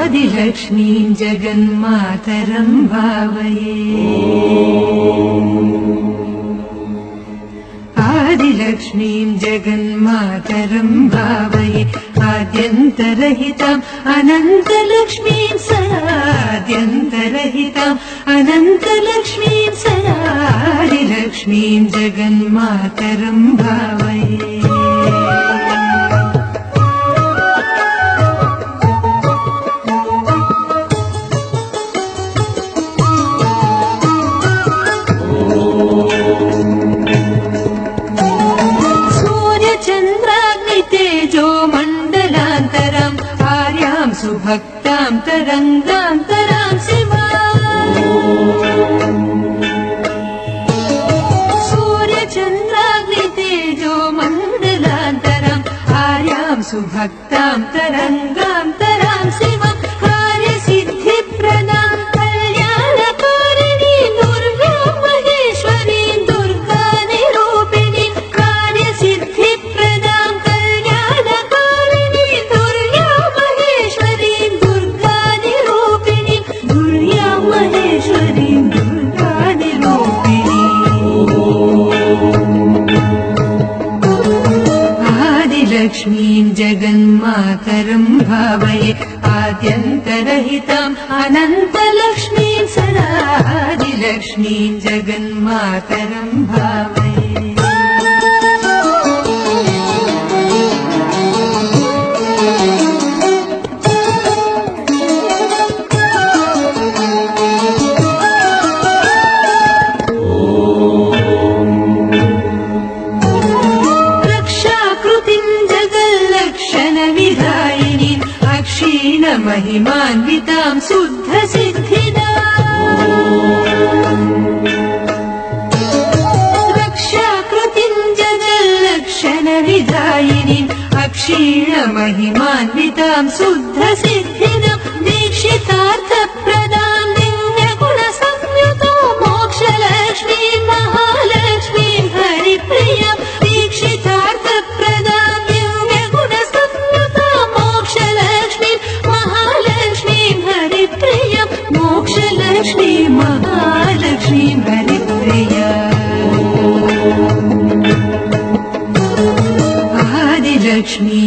आदिलक्ष्मीं जगन्मातरं भावये आदिलक्ष्मीं जगन्मातरं भावये आद्यन्तरहिताम् अनन्तलक्ष्मीं सदाद्यन्तरहिताम् अनन्तलक्ष्मीं सदादिलक्ष्मीं जगन्मातरं भावये तेजो मण्डलान्तरम् आर्यां सुभक्तां तरङ्गान्तरां शिवाम् सूर्यचन्द्राग्नितेजो मण्डलान्तरम् आर्यां सुभक्तां तरङ्गान्तरां शिवम् कार्यसिद्धिप्रदां कल्याणकारिणीं दुर्गां महेश्वरीं दुर्गानिरूपिणीं कार्यसिद्धिप्रदां आदिलक्ष्मीं जगन्मातरं भावये आद्यन्तरहिताम् अनन्तलक्ष्मीं सदा आदिलक्ष्मीं जगन्मातरं भावये विधायिनीं अक्षीण महिमान्वितां शुद्धसिद्धिदां रक्षाकृतिं जगल्लक्षणविधायिनीं अक्षीण महिमान्वितां शुद्धसिद्धिदां दीक्षितार्थप्रदां दिव्यगुणसंयुतो मोक्षलक्ष्मीं महालक्ष्मीं हरिप्रियां दीक्षितार्थप्रदां मोक्षलक्ष्मी महालक्ष्मी हरिप्रिया आदिलक्ष्मी